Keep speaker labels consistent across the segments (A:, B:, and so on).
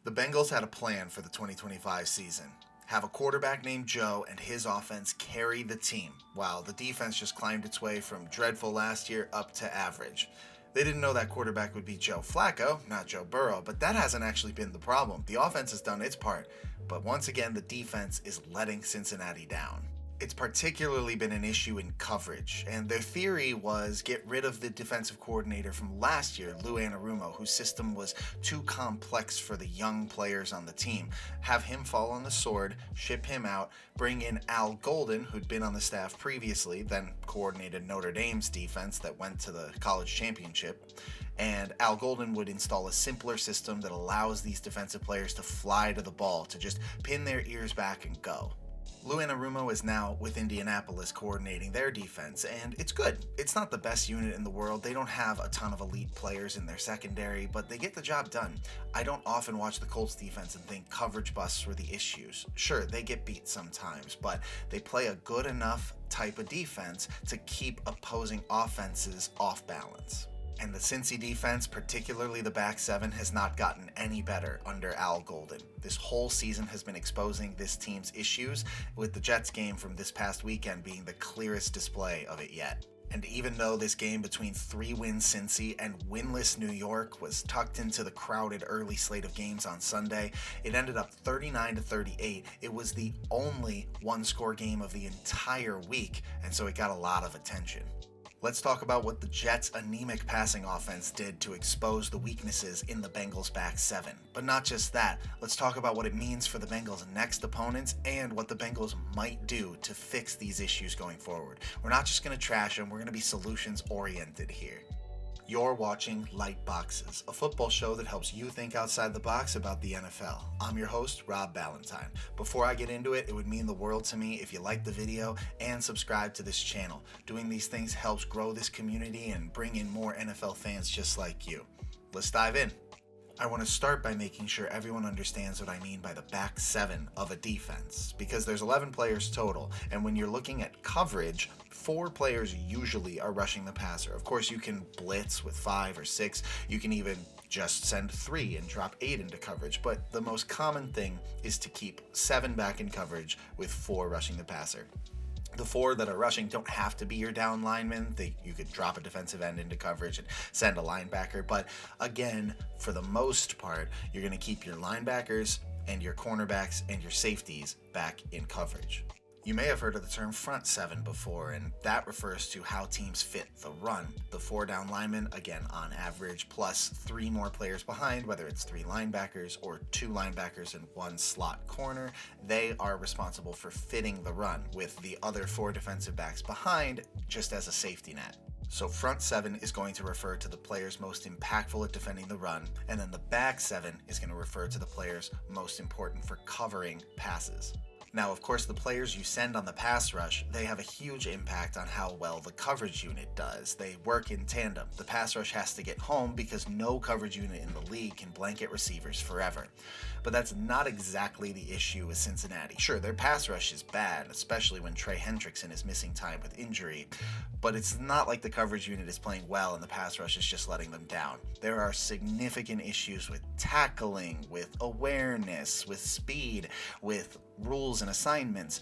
A: The Bengals had a plan for the 2025 season. Have a quarterback named Joe and his offense carry the team, while the defense just climbed its way from dreadful last year up to average. They didn't know that quarterback would be Joe Flacco, not Joe Burrow, but that hasn't actually been the problem. The offense has done its part, but once again the defense is letting Cincinnati down. It's particularly been an issue in coverage, and their theory was get rid of the defensive coordinator from last year, Lou Anarumo, whose system was too complex for the young players on the team. Have him fall on the sword, ship him out, bring in Al Golden, who'd been on the staff previously, then coordinated Notre Dame's defense that went to the college championship. And Al Golden would install a simpler system that allows these defensive players to fly to the ball, to just pin their ears back and go. Lou Anarumo is now with Indianapolis coordinating their defense, and it's good. It's not the best unit in the world. They don't have a ton of elite players in their secondary, but they get the job done. I don't often watch the Colts defense and think coverage busts were the issues. Sure, they get beat sometimes, but they play a good enough type of defense to keep opposing offenses off balance. And the Cincy defense, particularly the back seven, has not gotten any better under Al Golden. This whole season has been exposing this team's issues, with the Jets game from this past weekend being the clearest display of it yet. And even though this game between 3-win Cincy and winless New York was tucked into the crowded early slate of games on Sunday, it ended up 39-38. It was the only one-score game of the entire week, and so it got a lot of attention. Let's talk about what the Jets' anemic passing offense did to expose the weaknesses in the Bengals' back seven. But not just that, let's talk about what it means for the Bengals' next opponents and what the Bengals might do to fix these issues going forward. We're not just going to trash them, we're going to be solutions-oriented here. You're watching Light Boxes, a football show that helps you think outside the box about the NFL. I'm your host, Rob Ballantine. Before I get into it, it would mean the world to me if you like the video and subscribe to this channel. Doing these things helps grow this community and bring in more NFL fans just like you. Let's dive in. I want to start by making sure everyone understands what I mean by the back seven of a defense, because there's 11 players total, and when you're looking at coverage, 4 players usually are rushing the passer. Of course, you can blitz with 5 or 6, you can even just send 3 and drop 8 into coverage, but the most common thing is to keep 7 back in coverage with 4 rushing the passer. The 4 that are rushing don't have to be your down linemen. You could drop a defensive end into coverage and send a linebacker. But again, for the most part, you're going to keep your linebackers and your cornerbacks and your safeties back in coverage. You may have heard of the term front 7 before, and that refers to how teams fit the run. The 4 down linemen, again on average, plus 3 more players behind, whether it's 3 linebackers or 2 linebackers and 1 slot corner, they are responsible for fitting the run, with the other 4 defensive backs behind just as a safety net. So front 7 is going to refer to the players most impactful at defending the run, and then the back 7 is going to refer to the players most important for covering passes. Now, of course, the players you send on the pass rush, they have a huge impact on how well the coverage unit does. They work in tandem. The pass rush has to get home because no coverage unit in the league can blanket receivers forever. But that's not exactly the issue with Cincinnati. Sure, their pass rush is bad, especially when Trey Hendrickson is missing time with injury, but it's not like the coverage unit is playing well and the pass rush is just letting them down. There are significant issues with tackling, with awareness, with speed, with rules and assignments.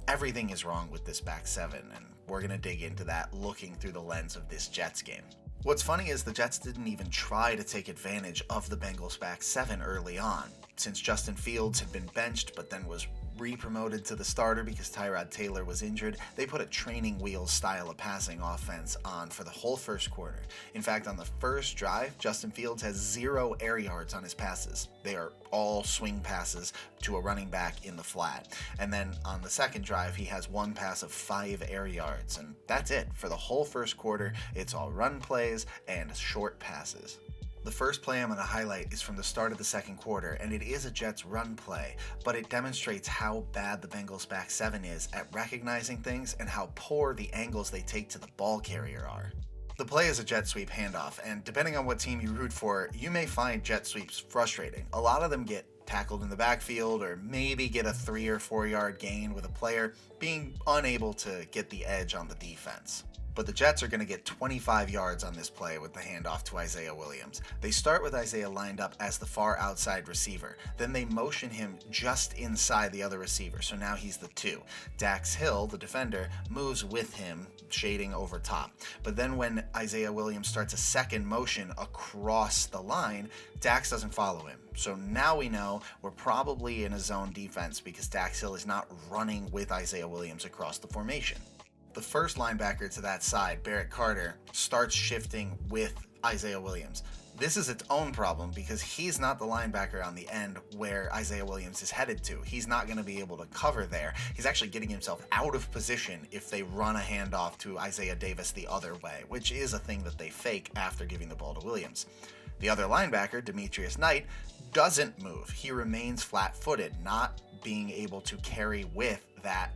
A: Everything is wrong with this back 7, and we're going to dig into that looking through the lens of this Jets game. What's funny is the Jets didn't even try to take advantage of the Bengals back 7 early on. Since Justin Fields had been benched but then was re-promoted to the starter because Tyrod Taylor was injured, they put a training wheels style of passing offense on for the whole first quarter. In fact, on the first drive, Justin Fields has 0 air yards on his passes. They are all swing passes to a running back in the flat. And then on the second drive, he has 1 pass of 5 air yards, and that's it. For the whole first quarter, it's all run plays and short passes. The first play I'm going to highlight is from the start of the second quarter, and it is a Jets run play, but it demonstrates how bad the Bengals back 7 is at recognizing things and how poor the angles they take to the ball carrier are. The play is a jet sweep handoff, and depending on what team you root for, you may find jet sweeps frustrating. A lot of them get tackled in the backfield, or maybe get a 3 or 4 yard gain with a player being unable to get the edge on the defense. But the Jets are going to get 25 yards on this play with the handoff to Isaiah Williams. They start with Isaiah lined up as the far outside receiver. Then they motion him just inside the other receiver, so now he's the 2. Dax Hill, the defender, moves with him, shading over top. But then when Isaiah Williams starts a second motion across the line, Dax doesn't follow him. So now we know we're probably in a zone defense because Dax Hill is not running with Isaiah Williams across the formation. The first linebacker to that side, Barrett Carter, starts shifting with Isaiah Williams. This is its own problem because he's not the linebacker on the end where Isaiah Williams is headed to. He's not going to be able to cover there. He's actually getting himself out of position if they run a handoff to Isaiah Davis the other way, which is a thing that they fake after giving the ball to Williams. The other linebacker, Demetrius Knight, doesn't move. He remains flat-footed, not being able to carry with that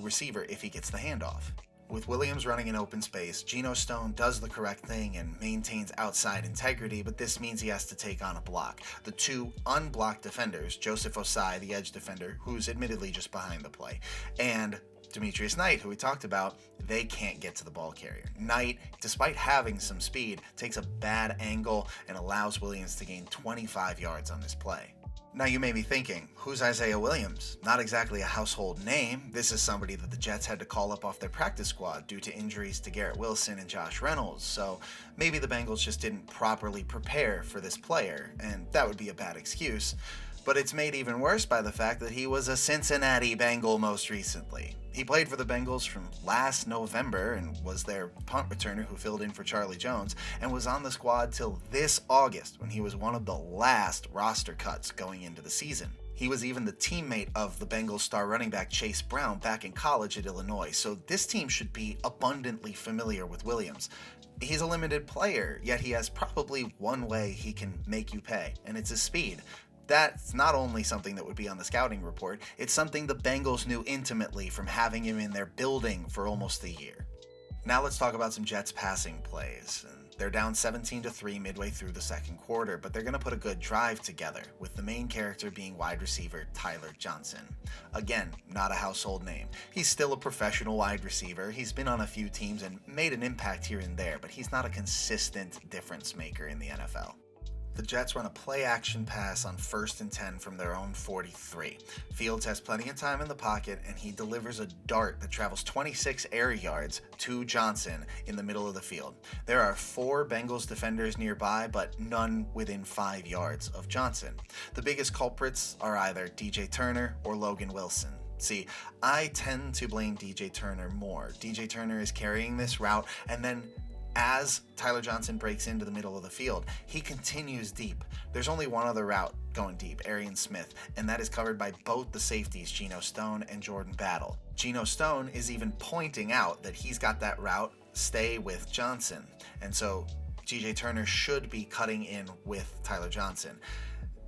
A: receiver if he gets the handoff. With Williams running in open space, Geno Stone does the correct thing and maintains outside integrity, but this means he has to take on a block. The 2 unblocked defenders, Joseph Osai, the edge defender, who's admittedly just behind the play, and Demetrius Knight, who we talked about, they can't get to the ball carrier. Knight, despite having some speed, takes a bad angle and allows Williams to gain 25 yards on this play. Now you may be thinking, who's Isaiah Williams? Not exactly a household name. This is somebody that the Jets had to call up off their practice squad due to injuries to Garrett Wilson and Josh Reynolds, so maybe the Bengals just didn't properly prepare for this player, and that would be a bad excuse. But it's made even worse by the fact that he was a Cincinnati Bengal most recently. He played for the Bengals from last November and was their punt returner who filled in for Charlie Jones, and was on the squad till this August when he was one of the last roster cuts going into the season. He was even the teammate of the Bengals star running back Chase Brown back in college at Illinois, so this team should be abundantly familiar with Williams. He's a limited player, yet he has probably one way he can make you pay, and it's his speed. That's not only something that would be on the scouting report, it's something the Bengals knew intimately from having him in their building for almost a year. Now let's talk about some Jets passing plays. They're down 17-3 midway through the second quarter, but they're going to put a good drive together, with the main character being wide receiver Tyler Johnson. Again, not a household name. He's still a professional wide receiver. He's been on a few teams and made an impact here and there, but he's not a consistent difference maker in the NFL. The Jets run a play-action pass on 1st and 10 from their own 43. Fields has plenty of time in the pocket, and he delivers a dart that travels 26 air yards to Johnson in the middle of the field. There are 4 Bengals defenders nearby, but none within 5 yards of Johnson. The biggest culprits are either DJ Turner or Logan Wilson. See, I tend to blame DJ Turner more. DJ Turner is carrying this route, and then as Tyler Johnson breaks into the middle of the field, he continues deep. There's only one other route going deep, Arian Smith, and that is covered by both the safeties, Geno Stone and Jordan Battle. Geno Stone is even pointing out that he's got that route, stay with Johnson, and so DJ Turner should be cutting in with Tyler Johnson.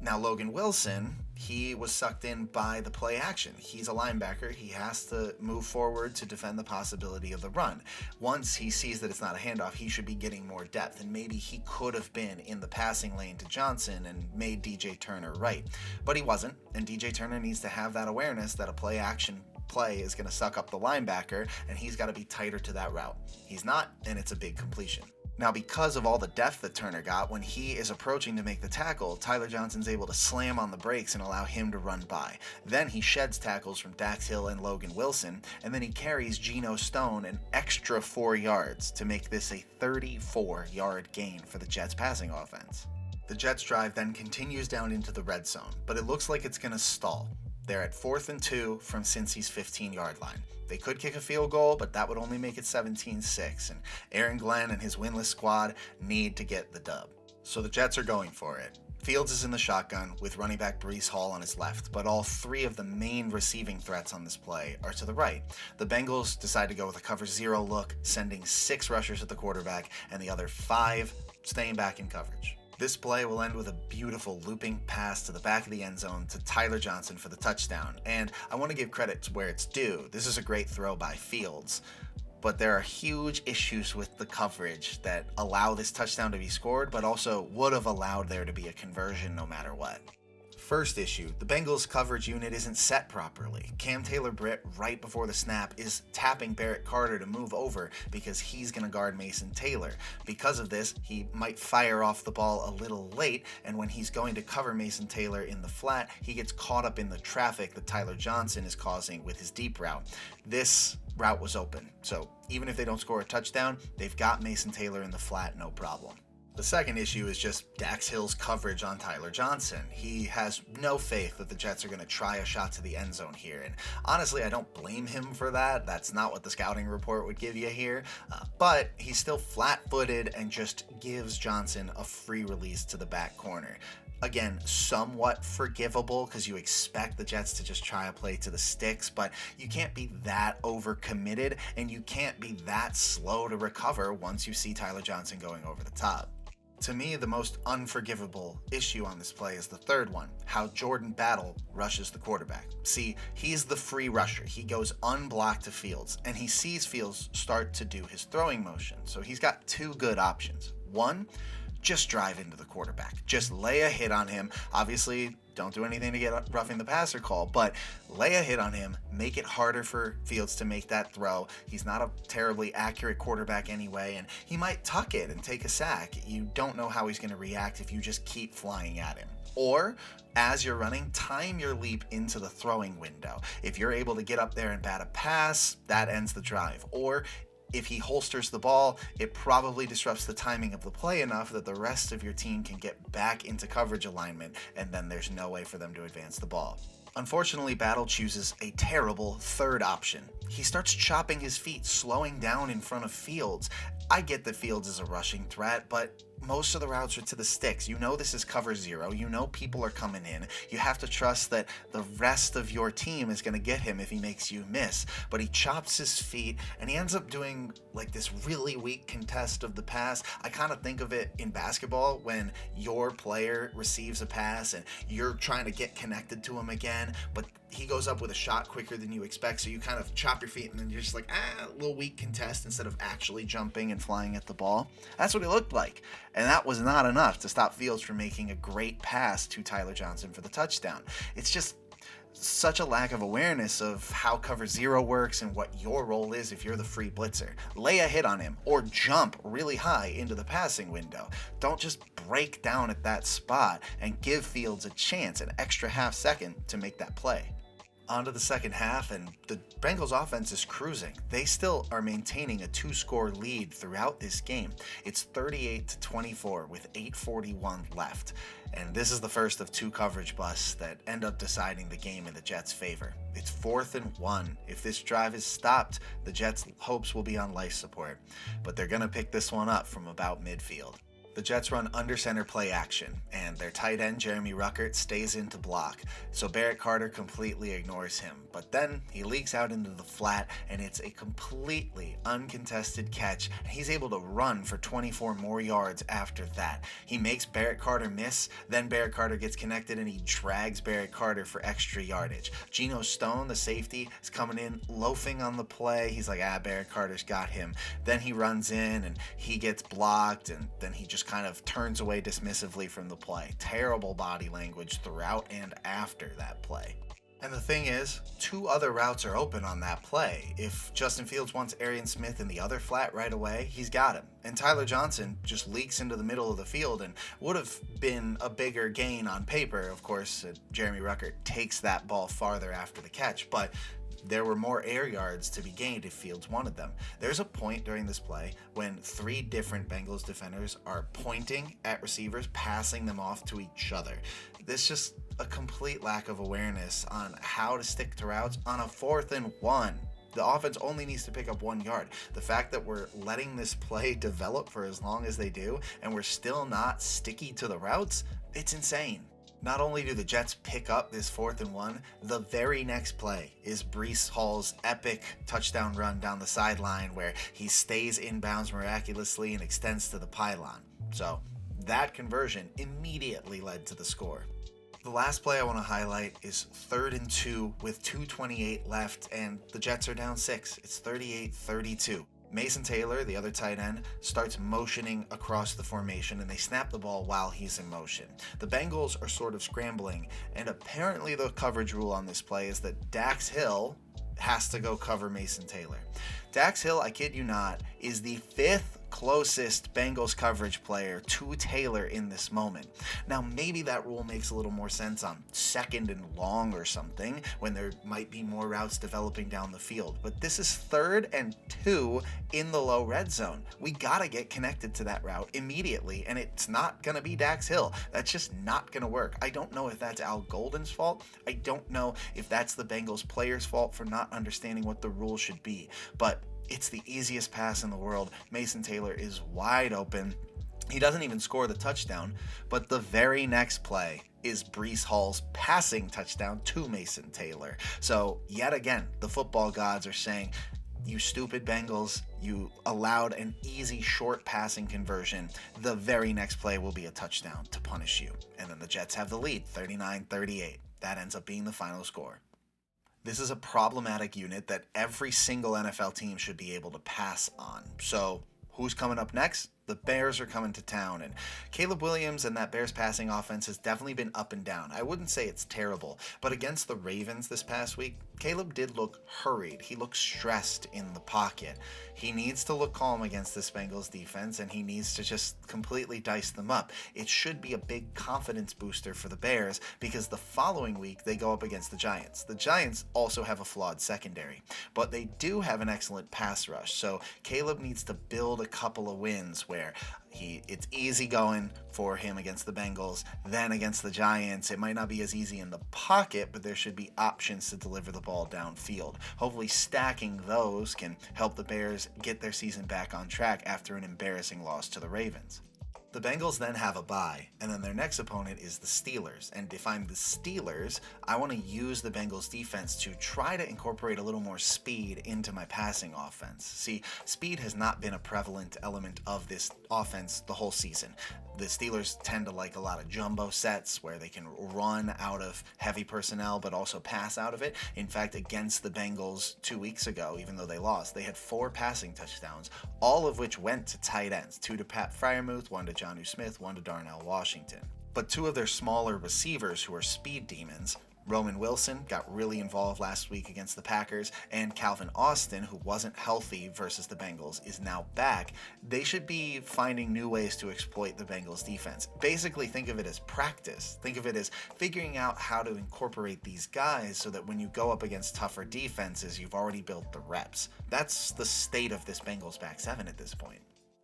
A: Now, Logan Wilson, he was sucked in by the play action. He's a linebacker. He has to move forward to defend the possibility of the run. Once he sees that it's not a handoff, he should be getting more depth, and maybe he could have been in the passing lane to Johnson and made DJ Turner right. But he wasn't, and DJ Turner needs to have that awareness that a play action play is going to suck up the linebacker, and he's got to be tighter to that route. He's not, and it's a big completion. Now, because of all the depth that Turner got, when he is approaching to make the tackle, Tyler Johnson's able to slam on the brakes and allow him to run by. Then he sheds tackles from Dax Hill and Logan Wilson, and then he carries Geno Stone an extra 4 yards to make this a 34-yard gain for the Jets' passing offense. The Jets' drive then continues down into the red zone, but it looks like it's going to stall. They're at 4th and 2 from Cincy's 15-yard line. They could kick a field goal, but that would only make it 17-6, and Aaron Glenn and his winless squad need to get the dub. So the Jets are going for it. Fields is in the shotgun with running back Breece Hall on his left, but all 3 of the main receiving threats on this play are to the right. The Bengals decide to go with a cover 0 look, sending 6 rushers at the quarterback and the other 5 staying back in coverage. This play will end with a beautiful looping pass to the back of the end zone to Tyler Johnson for the touchdown, and I want to give credit to where it's due. This is a great throw by Fields, but there are huge issues with the coverage that allow this touchdown to be scored, but also would have allowed there to be a conversion no matter what. First issue, the Bengals coverage unit isn't set properly. Cam Taylor-Britt, right before the snap, is tapping Barrett Carter to move over because he's going to guard Mason Taylor. Because of this, he might fire off the ball a little late, and when he's going to cover Mason Taylor in the flat, he gets caught up in the traffic that Tyler Johnson is causing with his deep route. This route was open, so even if they don't score a touchdown, they've got Mason Taylor in the flat, no problem. The second issue is just Dax Hill's coverage on Tyler Johnson. He has no faith that the Jets are going to try a shot to the end zone here, and honestly, I don't blame him for that. That's not what the scouting report would give you here, but he's still flat-footed and just gives Johnson a free release to the back corner. Again, somewhat forgivable because you expect the Jets to just try a play to the sticks, but you can't be that overcommitted, and you can't be that slow to recover once you see Tyler Johnson going over the top. To me, the most unforgivable issue on this play is the third one, how Jordan Battle rushes the quarterback. See, he's the free rusher. He goes unblocked to Fields, and he sees Fields start to do his throwing motion. So he's got two good options. One, just drive into the quarterback. Just lay a hit on him. Obviously, don't do anything to get roughing the passer call, but lay a hit on him, make it harder for Fields to make that throw. He's not a terribly accurate quarterback anyway, and he might tuck it and take a sack. You don't know how he's going to react if you just keep flying at him. Or, as you're running, time your leap into the throwing window. If you're able to get up there and bat a pass, that ends the drive. Or, if he holsters the ball, it probably disrupts the timing of the play enough that the rest of your team can get back into coverage alignment, and then there's no way for them to advance the ball. Unfortunately, Battle chooses a terrible third option. He starts chopping his feet, slowing down in front of Fields. I get that Fields is a rushing threat, but most of the routes are to the sticks. You know this is cover zero. You know people are coming in. You have to trust that the rest of your team is going to get him if he makes you miss. But he chops his feet, and he ends up doing like this really weak contest of the pass. I kind of think of it in basketball when your player receives a pass and you're trying to get connected to him again, but he goes up with a shot quicker than you expect, so you kind of chop your feet and then you're just like, a little weak contest instead of actually jumping and flying at the ball. That's what it looked like, and that was not enough to stop Fields from making a great pass to Tyler Johnson for the touchdown. It's just such a lack of awareness of how cover zero works and what your role is if you're the free blitzer. Lay a hit on him or jump really high into the passing window. Don't just break down at that spot and give Fields a chance, an extra half second to make that play. On to the second half, and the Bengals offense is cruising. They still are maintaining a 2-score lead throughout this game. It's 38-24 with 8:41 left. And this is the first of two coverage busts that end up deciding the game in the Jets' favor. It's 4th and 1. If this drive is stopped, the Jets' hopes will be on life support. But they're going to pick this one up from about midfield. The Jets run under center play action, and their tight end, Jeremy Ruckert, stays in to block, so Barrett Carter completely ignores him. But then he leaks out into the flat, and it's a completely uncontested catch, and he's able to run for 24 more yards after that. He makes Barrett Carter miss, then Barrett Carter gets connected, and he drags Barrett Carter for extra yardage. Geno Stone, the safety, is coming in, loafing on the play. He's like, Barrett Carter's got him. Then he runs in, and he gets blocked, and then he just kind of turns away dismissively from the play. Terrible body language throughout and after that play. And the thing is, 2 other routes are open on that play. If Justin Fields wants Arian Smith in the other flat right away, he's got him. And Tyler Johnson just leaks into the middle of the field and would have been a bigger gain on paper. Of course, Jeremy Ruckert takes that ball farther after the catch, but there were more air yards to be gained if Fields wanted them. There's a point during this play when 3 different Bengals defenders are pointing at receivers, passing them off to each other. This just a complete lack of awareness on how to stick to routes on a 4th and 1. The offense only needs to pick up 1 yard. The fact that we're letting this play develop for as long as they do, and we're still not sticky to the routes, it's insane. Not only do the Jets pick up this 4th and 1, the very next play is Breece Hall's epic touchdown run down the sideline where he stays inbounds miraculously and extends to the pylon. So that conversion immediately led to the score. The last play I want to highlight is 3rd and 2 with 2:28 left, and the Jets are down 6. It's 38-32. Mason Taylor, the other tight end, starts motioning across the formation, and they snap the ball while he's in motion. The Bengals are sort of scrambling, and apparently the coverage rule on this play is that Dax Hill has to go cover Mason Taylor. Dax Hill, I kid you not, is the 5th closest Bengals coverage player to Taylor in this moment. Now, maybe that rule makes a little more sense on 2nd and long or something, when there might be more routes developing down the field, but this is 3rd and 2 in the low red zone. We gotta get connected to that route immediately, and it's not gonna be Dax Hill. That's just not gonna work. I don't know if that's Al Golden's fault. I don't know if that's the Bengals players' fault for not understanding what the rule should be, but it's the easiest pass in the world. Mason Taylor is wide open. He doesn't even score the touchdown, but the very next play is Breece Hall's passing touchdown to Mason Taylor. So yet again, the football gods are saying, you stupid Bengals, you allowed an easy short passing conversion. The very next play will be a touchdown to punish you. And then the Jets have the lead, 39-38. That ends up being the final score. This is a problematic unit that every single NFL team should be able to pass on. So who's coming up next? The Bears are coming to town, and Caleb Williams and that Bears passing offense has definitely been up and down. I wouldn't say it's terrible, but against the Ravens this past week, Caleb did look hurried. He looked stressed in the pocket. He needs to look calm against this Bengals defense, and he needs to just completely dice them up. It should be a big confidence booster for the Bears, because the following week they go up against the Giants. The Giants also have a flawed secondary, but they do have an excellent pass rush, so Caleb needs to build a couple of wins where it's easy going for him against the Bengals, then against the Giants. It might not be as easy in the pocket, but there should be options to deliver the ball downfield. Hopefully stacking those can help the Bears get their season back on track after an embarrassing loss to the Ravens. The Bengals then have a bye, and then their next opponent is the Steelers. And if I'm the Steelers, I want to use the Bengals defense to try to incorporate a little more speed into my passing offense. See, speed has not been a prevalent element of this offense the whole season. The Steelers tend to like a lot of jumbo sets where they can run out of heavy personnel but also pass out of it. In fact, against the Bengals 2 weeks ago, even though they lost, they had 4 passing touchdowns, all of which went to tight ends, 2 to Pat Freiermuth, 1 to Jonnu Smith, 1 to Darnell Washington. But 2 of their smaller receivers who are speed demons, Roman Wilson got really involved last week against the Packers, and Calvin Austin, who wasn't healthy versus the Bengals, is now back. They should be finding new ways to exploit the Bengals defense. Basically, think of it as practice. Think of it as figuring out how to incorporate these guys so that when you go up against tougher defenses, you've already built the reps. That's the state of this Bengals back 7 at this point.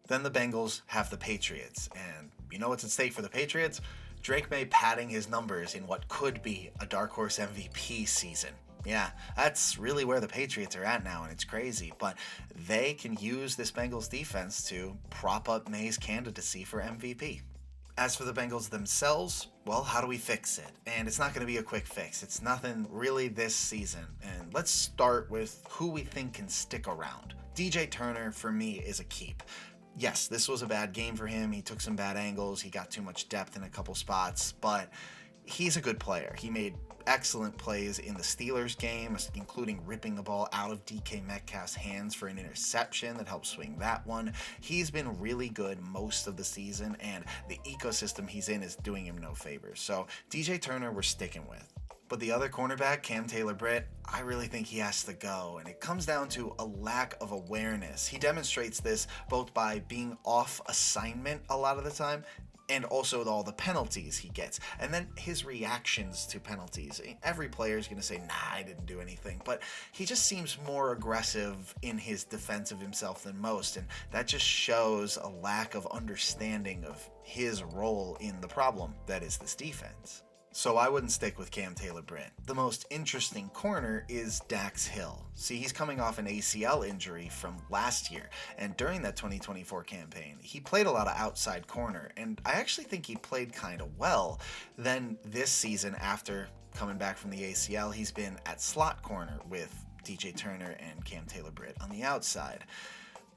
A: Then the Bengals have the Patriots, and you know what's at stake for the Patriots? Drake May padding his numbers in what could be a dark horse MVP season. Yeah, that's really where the Patriots are at now, and it's crazy, but they can use this Bengals defense to prop up May's candidacy for MVP. As for the Bengals themselves, well, how do we fix it? And it's not going to be a quick fix. It's nothing really this season. And let's start with who we think can stick around. DJ Turner, for me, is a keep. Yes, this was a bad game for him. He took some bad angles. He got too much depth in a couple spots, but he's a good player. He made excellent plays in the Steelers game, including ripping the ball out of DK Metcalf's hands for an interception that helped swing that one. He's been really good most of the season, and the ecosystem he's in is doing him no favors. So DJ Turner we're sticking with. But the other cornerback, Cam Taylor-Britt, I really think he has to go, and it comes down to a lack of awareness. He demonstrates this both by being off assignment a lot of the time, and also all the penalties he gets, and then his reactions to penalties. Every player is going to say, nah, I didn't do anything, but he just seems more aggressive in his defense of himself than most, and that just shows a lack of understanding of his role in the problem that is this defense. So I wouldn't stick with Cam Taylor-Britt. The most interesting corner is Dax Hill. See, he's coming off an ACL injury from last year, and during that 2024 campaign, he played a lot of outside corner, and I actually think he played kind of well. Then this season, after coming back from the ACL, he's been at slot corner with DJ Turner and Cam Taylor-Britt on the outside.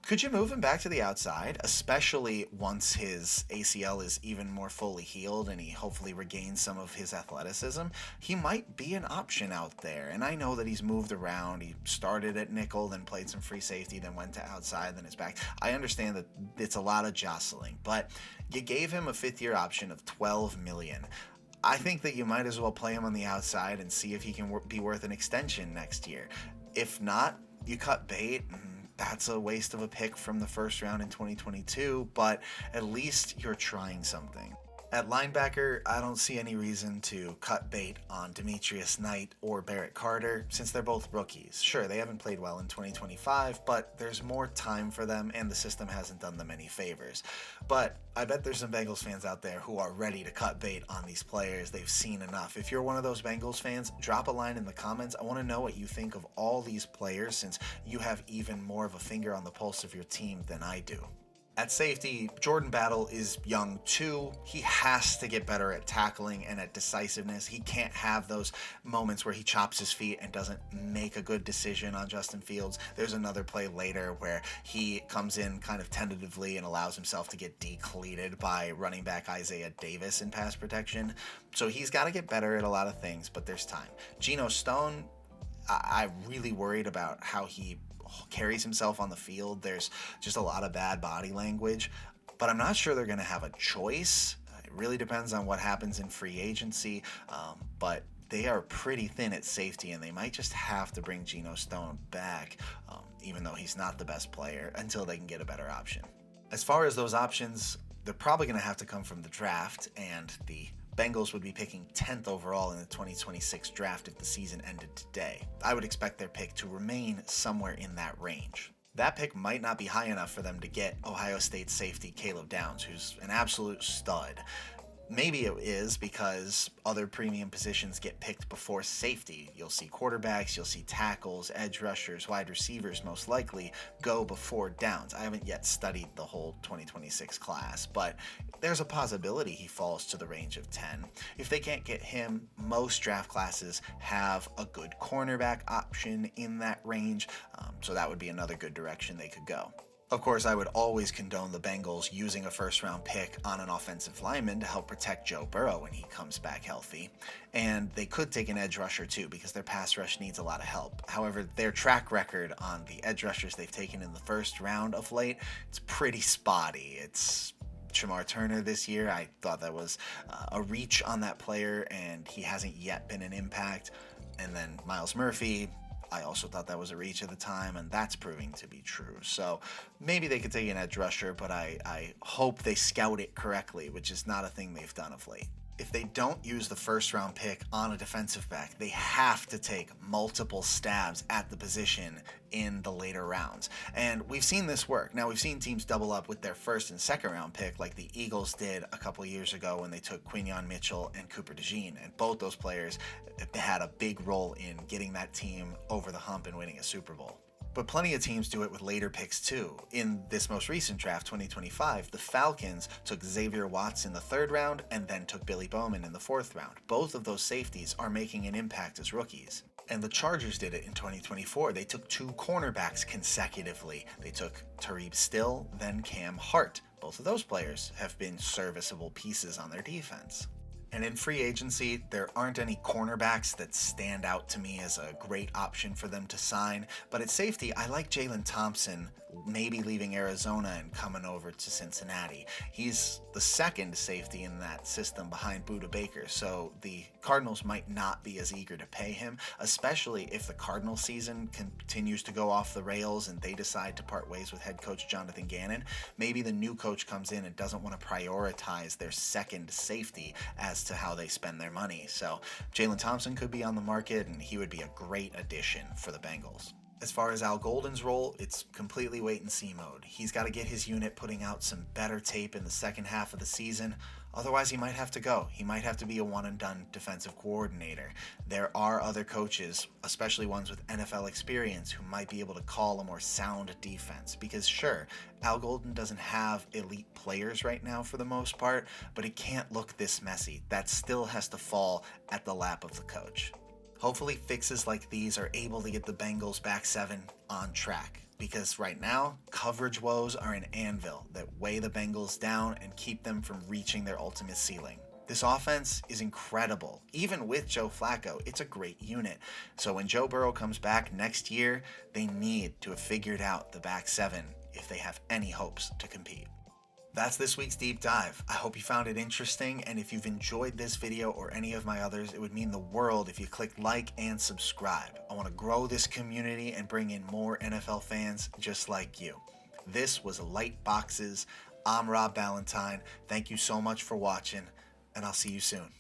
A: Could you move him back to the outside, especially once his ACL is even more fully healed and he hopefully regains some of his athleticism? He might be an option out there. And I know that he's moved around. He started at nickel, then played some free safety, then went to outside, then is back. I understand that it's a lot of jostling, but you gave him a fifth-year option of $12 million. I think that you might as well play him on the outside and see if he can be worth an extension next year. If not, you cut bait. That's a waste of a pick from the first round in 2022, but at least you're trying something. At linebacker, I don't see any reason to cut bait on Demetrius Knight or Barrett Carter since they're both rookies. Sure, they haven't played well in 2025, but there's more time for them and the system hasn't done them any favors. But I bet there's some Bengals fans out there who are ready to cut bait on these players. They've seen enough. If you're one of those Bengals fans, drop a line in the comments. I want to know what you think of all these players since you have even more of a finger on the pulse of your team than I do. At safety, Jordan Battle is young too. He has to get better at tackling and at decisiveness. He can't have those moments where he chops his feet and doesn't make a good decision on Justin Fields. There's another play later where he comes in kind of tentatively and allows himself to get decleated by running back Isaiah Davis in pass protection. So he's got to get better at a lot of things, but there's time. Geno Stone, I'm really worried about how he carries himself on the field. There's just a lot of bad body language, but I'm not sure they're going to have a choice. It really depends on what happens in free agency, but they are pretty thin at safety, and they might just have to bring Geno Stone back, even though he's not the best player, until they can get a better option. As far as those options, they're probably going to have to come from the draft, and the Bengals would be picking 10th overall in the 2026 draft if the season ended today. I would expect their pick to remain somewhere in that range. That pick might not be high enough for them to get Ohio State safety Caleb Downs, who's an absolute stud. Maybe it is because other premium positions get picked before safety. You'll see quarterbacks, you'll see tackles, edge rushers, wide receivers most likely go before Downs. I haven't yet studied the whole 2026 class, but there's a possibility he falls to the range of 10. If they can't get him, most draft classes have a good cornerback option in that range, so that would be another good direction they could go. Of course, I would always condone the Bengals using a first-round pick on an offensive lineman to help protect Joe Burrow when he comes back healthy. And they could take an edge rusher too, because their pass rush needs a lot of help. However, their track record on the edge rushers they've taken in the first round of late, it's pretty spotty. It's Shamar Turner this year. I thought that was a reach on that player, and he hasn't yet been an impact. And then Myles Murphy, I also thought that was a reach at the time, and that's proving to be true. So maybe they could take an edge rusher, but I hope they scout it correctly, which is not a thing they've done of late. If they don't use the first round pick on a defensive back, they have to take multiple stabs at the position in the later rounds. And we've seen this work. Now, we've seen teams double up with their first and second round pick like the Eagles did a couple years ago when they took Quinyon Mitchell and Cooper DeJean. And both those players had a big role in getting that team over the hump and winning a Super Bowl. But plenty of teams do it with later picks too. In this most recent draft, 2025, the Falcons took Xavier Watts in the third round and then took Billy Bowman in the fourth round. Both of those safeties are making an impact as rookies. And the Chargers did it in 2024. They took two cornerbacks consecutively. They took Tareeb Still, then Cam Hart. Both of those players have been serviceable pieces on their defense. And in free agency, there aren't any cornerbacks that stand out to me as a great option for them to sign. But at safety, I like Jalen Thompson maybe leaving Arizona and coming over to Cincinnati. He's the second safety in that system behind Budda Baker, so the Cardinals might not be as eager to pay him, especially if the Cardinals season continues to go off the rails and they decide to part ways with head coach Jonathan Gannon. Maybe the new coach comes in and doesn't want to prioritize their second safety as to how they spend their money. So Jalen Thompson could be on the market, and he would be a great addition for the Bengals. As far as Al Golden's role, it's completely wait-and-see mode. He's got to get his unit putting out some better tape in the second half of the season. Otherwise, he might have to go. He might have to be a one-and-done defensive coordinator. There are other coaches, especially ones with NFL experience, who might be able to call a more sound defense. Because sure, Al Golden doesn't have elite players right now for the most part, but it can't look this messy. That still has to fall at the lap of the coach. Hopefully fixes like these are able to get the Bengals back seven on track, because right now, coverage woes are an anvil that weigh the Bengals down and keep them from reaching their ultimate ceiling. This offense is incredible. Even with Joe Flacco, it's a great unit. So when Joe Burrow comes back next year, they need to have figured out the back seven if they have any hopes to compete. That's this week's deep dive. I hope you found it interesting, and if you've enjoyed this video or any of my others, it would mean the world if you click like and subscribe. I want to grow this community and bring in more NFL fans just like you. This was Light Boxes. I'm Rob Ballantine. Thank you so much for watching, and I'll see you soon.